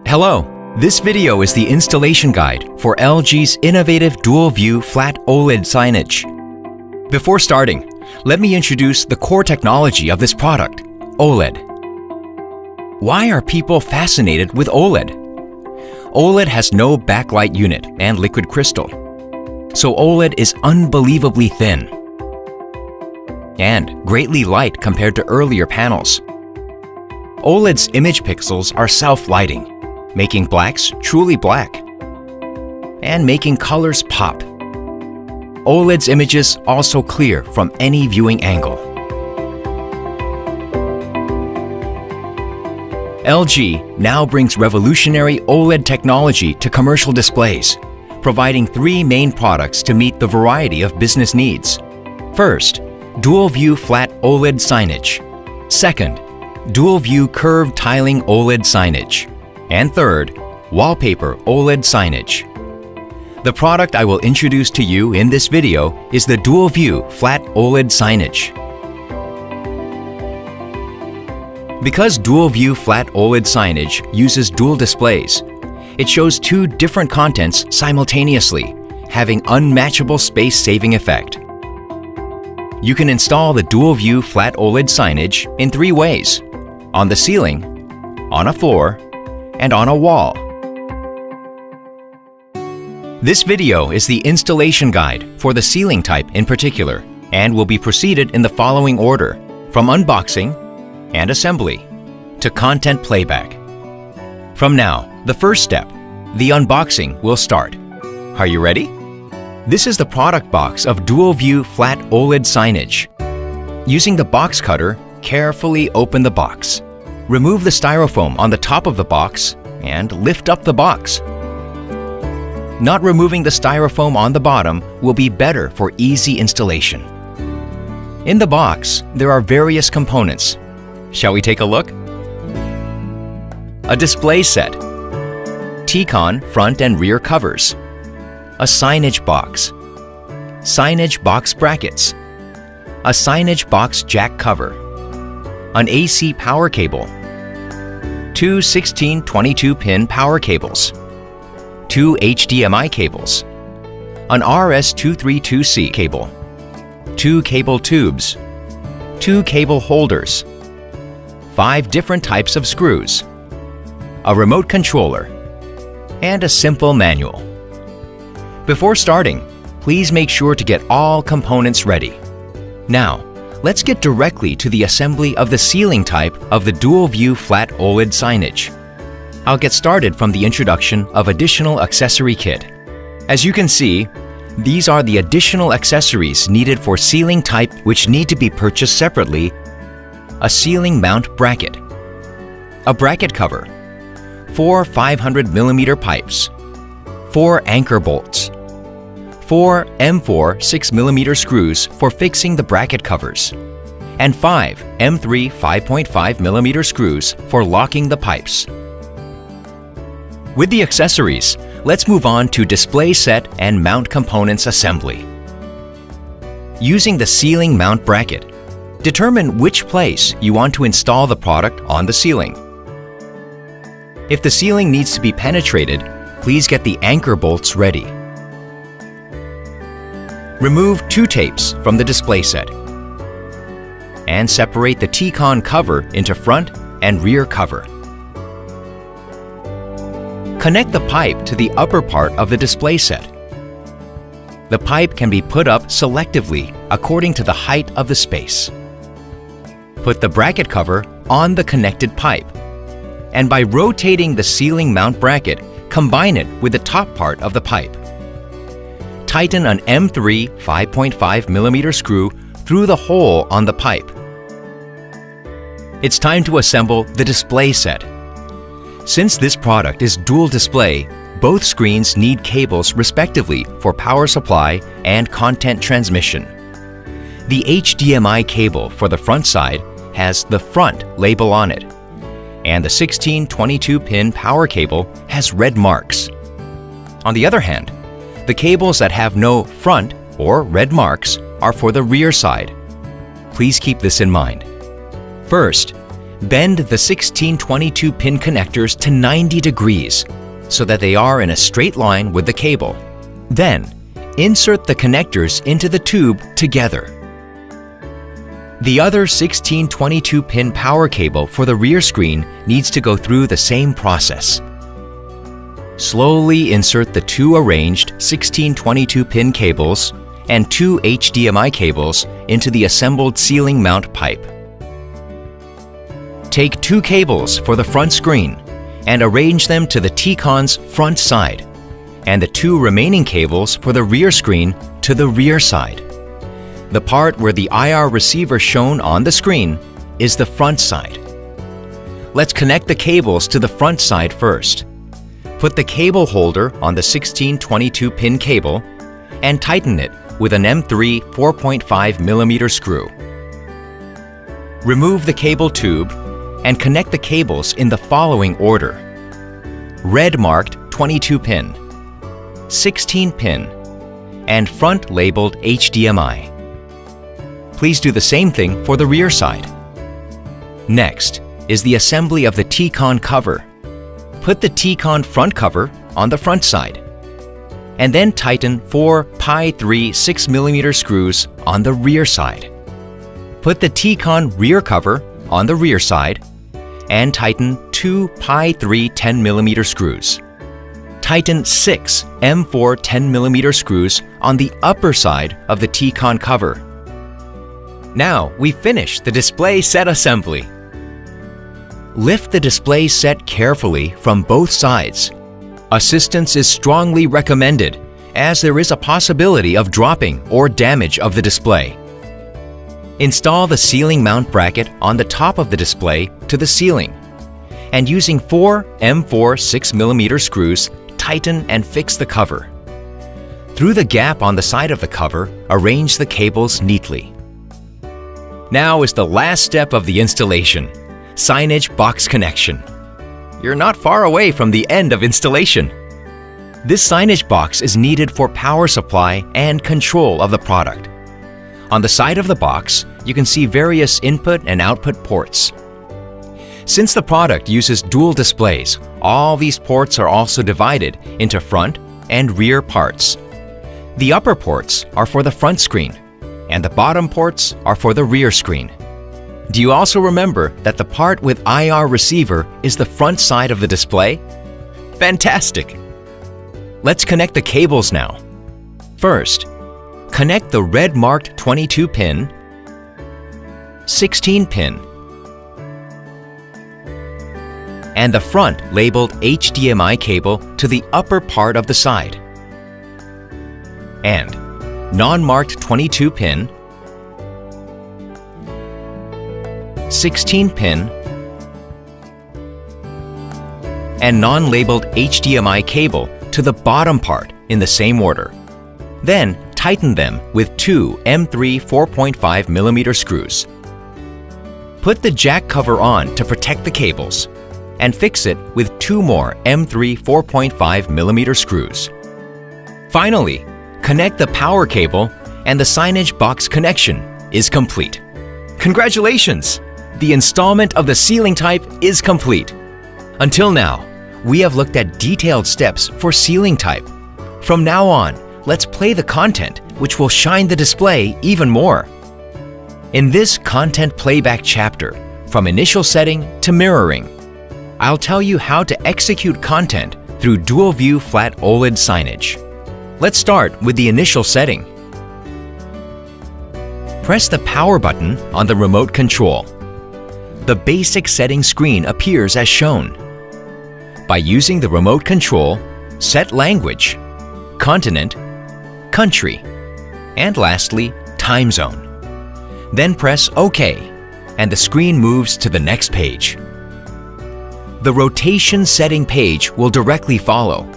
Hello, this video is the installation guide for LG's innovative dual-view flat OLED signage. Before starting, let me introduce the core technology of this product, OLED. Why are people fascinated with OLED? OLED has no backlight unit and liquid crystal, so OLED is unbelievably thin and greatly light compared to earlier panels. OLED's image pixels are self-lighting, making blacks truly black and making colors pop. OLED's images also clear from any viewing angle. LG now brings revolutionary OLED technology to commercial displays, providing three main products to meet the variety of business needs. First, dual-view flat OLED signage. Second, dual-view curved tiling OLED signage. And third, wallpaper OLED signage. The product I will introduce to you in this video is the dual-view flat OLED signage. Because dual-view flat OLED signage uses dual displays, it shows two different contents simultaneously, having unmatchable space-saving effect. You can install the dual-view flat OLED signage in three ways: on the ceiling, on a floor, and on a wall. This video is the installation guide for the ceiling type in particular and will be proceeded in the following order, from unboxing and assembly to content playback. From now, the first step, the unboxing, will start. Are you ready? This is the product box of dual-view flat OLED signage. Using the box cutter, carefully open the box. Remove the styrofoam on the top of the box and lift up the box. Not removing the styrofoam on the bottom will be better for easy installation. In the box, there are various components. Shall we take a look? A display set, T-con front and rear covers, a signage box brackets, a signage box jack cover, an AC power cable, two 16-22-pin power cables, two HDMI cables, an RS-232C cable, two cable tubes, two cable holders, 5 different types of screws, a remote controller, and a simple manual. Before starting, please make sure to get all components ready. Now, let's get directly to the assembly of the ceiling type of the dual-view flat OLED signage. I'll get started from the introduction of additional accessory kit. As you can see, these are the additional accessories needed for ceiling type which need to be purchased separately: a ceiling mount bracket, a bracket cover, 4 500mm pipes, 4 anchor bolts, 4 M4 6mm screws for fixing the bracket covers, and 5 M3 5.5mm screws for locking the pipes. With the accessories, let's move on to display set and mount components assembly. Using the ceiling mount bracket, determine which place you want to install the product on the ceiling. If the ceiling needs to be penetrated, please get the anchor bolts ready. Remove 2 tapes from the display set and separate the T-con cover into front and rear cover. Connect the pipe to the upper part of the display set. The pipe can be put up selectively according to the height of the space. Put the bracket cover on the connected pipe, and by rotating the ceiling mount bracket, combine it with the top part of the pipe. Tighten an M3 5.5mm screw through the hole on the pipe. It's time to assemble the display set. Since this product is dual display, both screens need cables respectively for power supply and content transmission. The HDMI cable for the front side has the front label on it, and the 16-22-pin power cable has red marks. On the other hand, the cables that have no front or red marks are for the rear side. Please keep this in mind. First, Bend the 1622-pin connectors to 90 degrees so that they are in a straight line with the cable. Then, insert the connectors into the tube together. The other 1622-pin power cable for the rear screen needs to go through the same process. Slowly insert the two arranged 1622-pin cables and two HDMI cables into the assembled ceiling mount pipe. Take two cables for the front screen and arrange them to the T-Con's front side, and the two remaining cables for the rear screen to the rear side. The part where the IR receiver shown on the screen is the front side. Let's connect the cables to the front side first. Put the cable holder on the 1622-pin cable and tighten it with an M3 4.5mm screw. Remove the cable tube and connect the cables in the following order: red marked 22-pin, 16-pin, and front labeled HDMI. Please do the same thing for the rear side. Next is the assembly of the T-Con cover. Put the T-Con front cover on the front side, and then tighten 4 Pi 3 6mm screws on the rear side. Put the T-Con rear cover on the rear side and tighten 2 Pi 3 10mm screws. Tighten 6 M4 10mm screws on the upper side of the T-Con cover. Now we've finished the display set assembly. Lift the display set carefully from both sides. Assistance is strongly recommended, as there is a possibility of dropping or damage of the display. Install the ceiling mount bracket on the top of the display to the ceiling, and using 4 M4 6mm screws, tighten and fix the cover. Through the gap on the side of the cover, arrange the cables neatly. Now is the last step of the installation: signage box connection. You're not far away from the end of installation. This signage box is needed for power supply and control of the product. On the side of the box, you can see various input and output ports. Since the product uses dual displays, all these ports are also divided into front and rear parts. The upper ports are for the front screen, and the bottom ports are for the rear screen. Do you also remember that the part with IR receiver is the front side of the display? Fantastic! Let's connect the cables now. First, connect the red marked 22-pin, 16-pin, and the front labeled HDMI cable to the upper part of the side, and non-marked 22-pin, 16-pin, and non-labeled HDMI cable to the bottom part in the same order. Then tighten them with two M3 4.5mm screws. Put the jack cover on to protect the cables, and fix it with two more M3 4.5mm screws. Finally, connect the power cable, and the signage box connection is complete. Congratulations! The installment of the ceiling type is complete. Until now, we have looked at detailed steps for ceiling type. From now on, let's play the content, which will shine the display even more. In this content playback chapter, from initial setting to mirroring, I'll tell you how to execute content through dual view flat OLED signage. Let's start with the initial setting. Press the power button on the remote control. The basic setting screen appears as shown. By using the remote control, set language, continent, country, and lastly, time zone. Then press OK, and the screen moves to the next page. The rotation setting page will directly follow.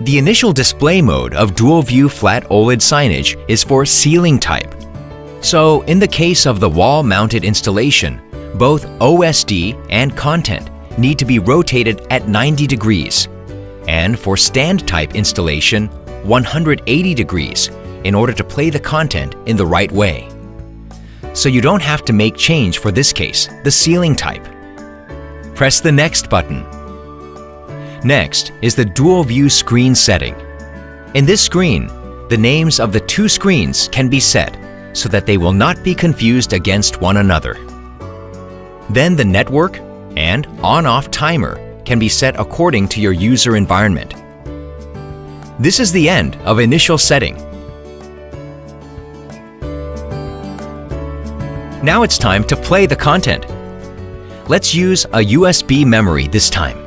The initial display mode of dual view flat OLED signage is for ceiling type. So in the case of the wall-mounted installation, both OSD and content need to be rotated at 90 degrees, and for stand type installation, 180 degrees in order to play the content in the right way. so you don't have to make change for this case, the ceiling type. Press the Next button. Next is the Dual View Screen setting. In this screen, the names of the two screens can be set so that they will not be confused against one another. Then the network and on-off timer can be set according to your user environment. This is the end of initial setting. Now it's time to play the content. Let's use a USB memory this time.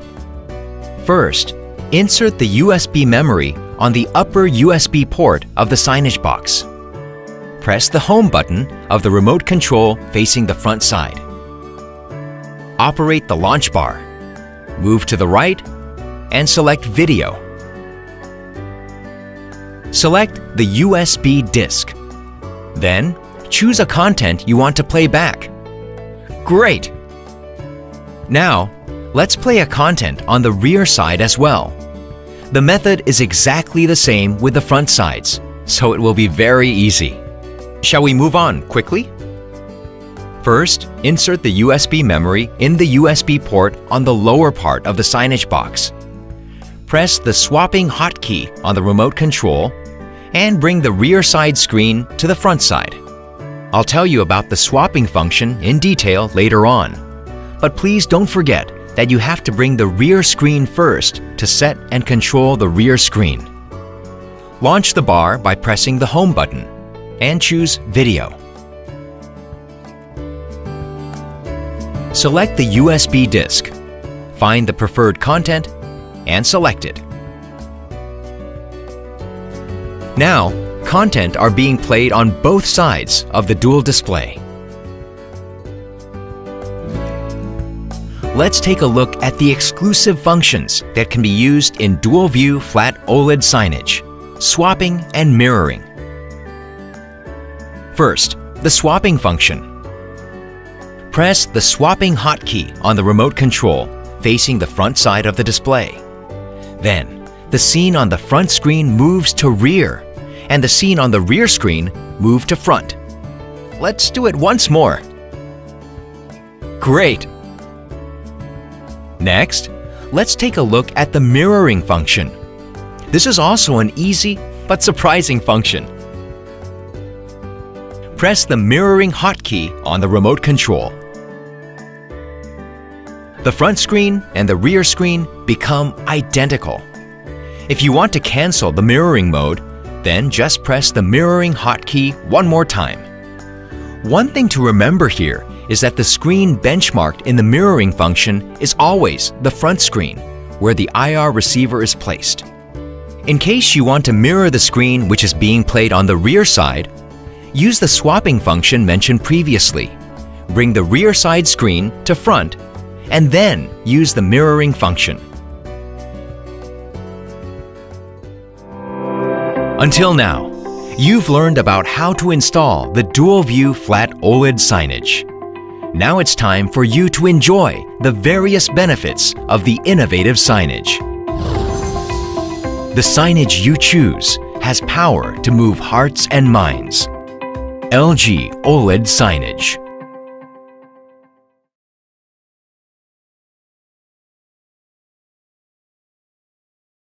First, insert the USB memory on the upper USB port of the signage box. Press the Home button of the remote control facing the front side. Operate the launch bar. Move to the right and select Video. Select the USB disk. Then, choose a content you want to play back. Great! Now, let's play a content on the rear side as well. The method is exactly the same with the front sides, so it will be very easy. Shall we move on quickly? First, insert the USB memory in the USB port on the lower part of the signage box. Press the swapping hotkey on the remote control and bring the rear side screen to the front side. I'll tell you about the swapping function in detail later on, but please don't forget that you have to bring the rear screen first to set and control the rear screen. Launch the bar by pressing the Home button and choose Video. Select the USB disk, find the preferred content, and select it. Now, content are being played on both sides of the dual display. Let's take a look at the exclusive functions that can be used in dual view flat OLED signage, swapping and mirroring. First, the swapping function. Press the swapping hotkey on the remote control facing the front side of the display. Then, the scene on the front screen moves to rear, and the scene on the rear screen moves to front. Let's do it once more. Great! Next, let's take a look at the mirroring function. This is also an easy but surprising function. Press the mirroring hotkey on the remote control. The front screen and the rear screen become identical. If you want to cancel the mirroring mode, then just press the mirroring hotkey one more time. One thing to remember here is that the screen benchmarked in the mirroring function is always the front screen, where the IR receiver is placed. In case you want to mirror the screen which is being played on the rear side, use the swapping function mentioned previously. Bring the rear side screen to front, and then use the mirroring function. Until now, you've learned about how to install the dual view flat OLED signage. Now it's time for you to enjoy the various benefits of the innovative signage. The signage you choose has power to move hearts and minds. LG OLED signage.